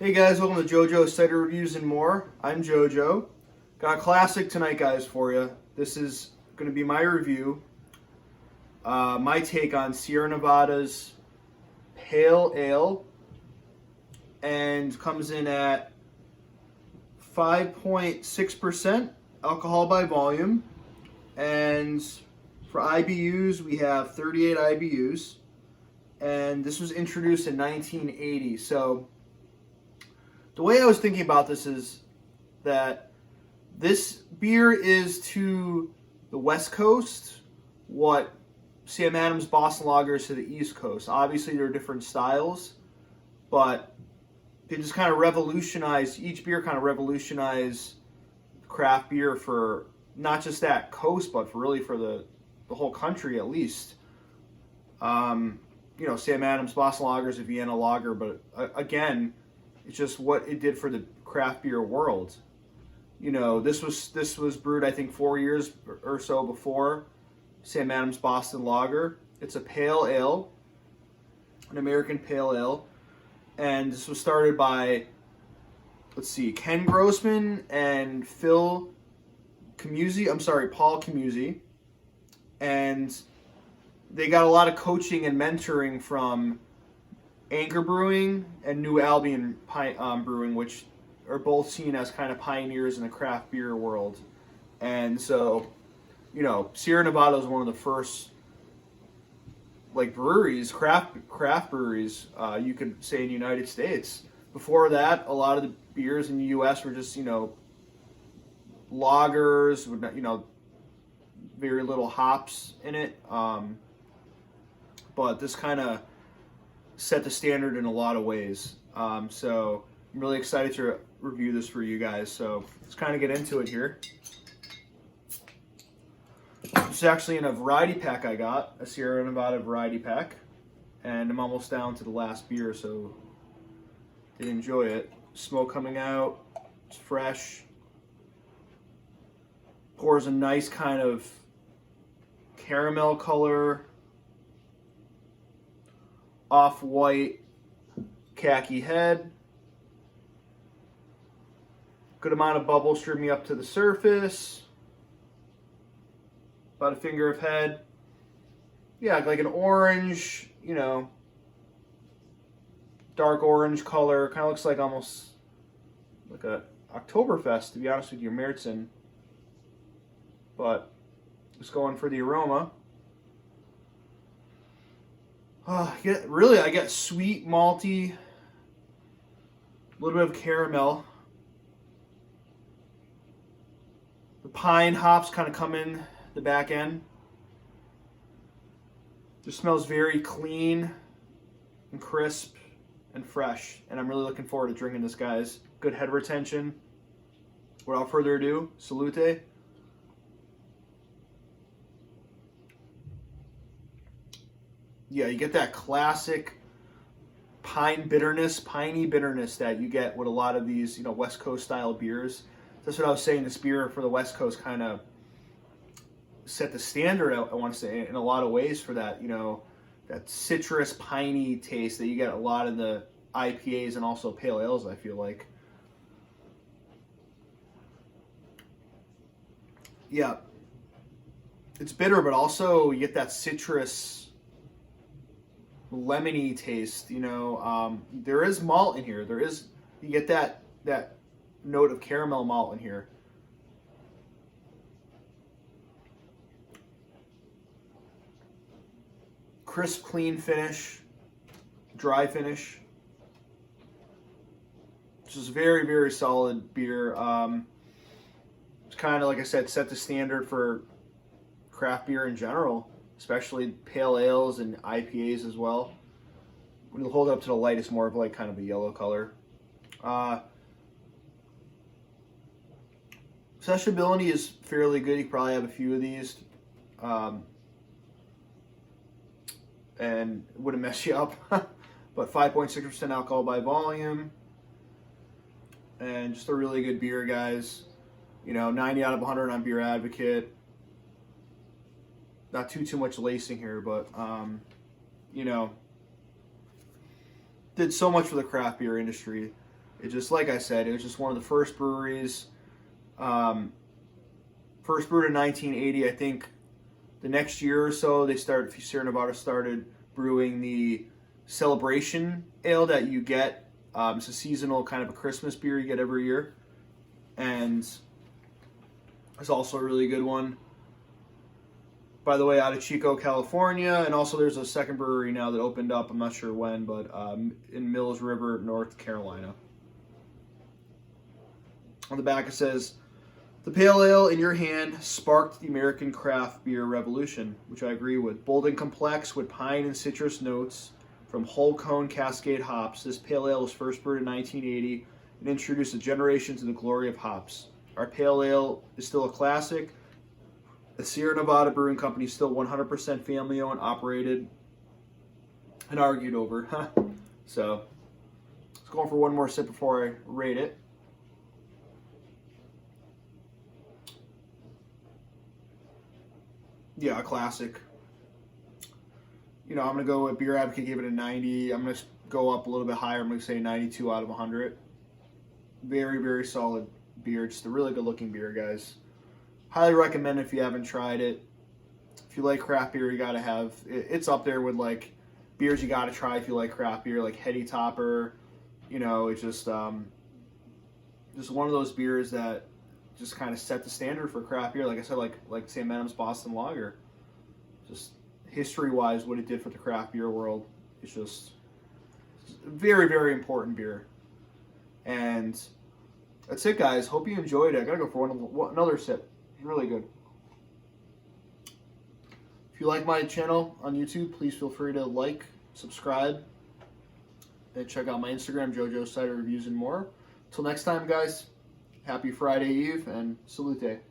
Hey guys, welcome to JoJo's Cider Reviews and More. I'm JoJo. Got a classic tonight, guys, for you. This is going to be my review, my take on Sierra Nevada's Pale Ale, and comes in at 5.6% alcohol by volume. And for IBUs, we have 38 IBUs. And this was introduced in 1980. So the way I was thinking about this is that this beer is to the West Coast what Sam Adams Boston Lager is to the East Coast. Obviously, there are different styles, but they just kind of revolutionized, each beer kind of revolutionized craft beer for not just that coast, but for really for the whole country at least. You know, Sam Adams Boston Lager is a Vienna lager, but again, it's just what it did for the craft beer world. You know, this was brewed, I think, 4 years or so before Sam Adams Boston Lager. It's a pale ale, an American pale ale, and this was started by, let's see, Ken Grossman and Paul Camuzzi, and they got a lot of coaching and mentoring from Anchor Brewing and New Albion Brewing, which are both seen as kind of pioneers in the craft beer world. And so, you know, Sierra Nevada is one of the first breweries, craft breweries, you could say, in the United States. Before that, a lot of the beers in the U.S. were just, lagers with, very little hops in it. But this kind of set the standard in a lot of ways. So I'm really excited to review this for you guys. So let's kind of get into it here. This is actually in a variety pack I got, a Sierra Nevada variety pack. And I'm almost down to the last beer, so did enjoy it. Smoke coming out, it's fresh. Pours a nice kind of caramel color, off-white khaki head. Good amount of bubbles streaming up to the surface. About a finger of head. Yeah, like an orange, dark orange color. Kind of looks like almost like a Oktoberfest, to be honest with you, Märzen. But just going for the aroma. I get sweet, malty, a little bit of caramel. The pine hops kind of come in the back end. Just smells very clean and crisp and fresh. And I'm really looking forward to drinking this, guys. Good head retention. Without further ado, salute. Yeah, you get that classic piney bitterness that you get with a lot of these, West Coast style beers. That's what I was saying. This beer for the West Coast kind of set the standard, I want to say, in a lot of ways for that, that citrus, piney taste that you get a lot in the IPAs and also pale ales, I feel like. Yeah. It's bitter, but also you get that citrus, lemony taste, there is malt in here. You get that note of caramel malt in here. Crisp, clean finish, dry finish. This is very, very solid beer. It's kind of, like I said, set the standard for craft beer in general, especially pale ales and IPAs as well. When you hold it up to the light, it's more of like kind of a yellow color. Sessionability is fairly good. You probably have a few of these. And it wouldn't mess you up. But 5.6% alcohol by volume. And just a really good beer, guys. 90 out of 100 on Beer Advocate. Not too much lacing here, but, did so much for the craft beer industry. It just, like I said, it was just one of the first breweries. First brewed in 1980. I think the next year or so, Sierra Nevada started brewing the Celebration Ale that you get. It's a seasonal kind of a Christmas beer you get every year. And it's also a really good one. By the way, out of Chico, California. And also there's a second brewery now that opened up. I'm not sure when, but in Mills River, North Carolina. On the back it says, "The pale ale in your hand sparked the American craft beer revolution," which I agree with. Bold and complex with pine and citrus notes from whole cone Cascade hops, this pale ale was first brewed in 1980 and introduced a generation to the glory of hops. Our pale ale is still a classic. The Sierra Nevada Brewing Company is still 100% family owned, operated, and argued over. So, let's go on for one more sip before I rate it. Yeah, a classic. I'm going to go with Beer Advocate, gave it a 90. I'm going to go up a little bit higher. I'm going to say 92 out of 100. Very, very solid beer. Just a really good looking beer, guys. Highly recommend it if you haven't tried it. If you like craft beer, you got to have, it's up there with like beers you got to try if you like craft beer, like Heady Topper. It's just one of those beers that just kind of set the standard for craft beer. Like I said, like Sam Adams Boston Lager. Just history-wise, what it did for the craft beer world. It's just very, very important beer. And that's it, guys. Hope you enjoyed it. I gotta go for another sip. It's really good. If you like my channel on YouTube, please feel free to like, subscribe, and check out my Instagram, JoJo Cider Reviews and more. Till next time, guys. Happy Friday Eve and salute.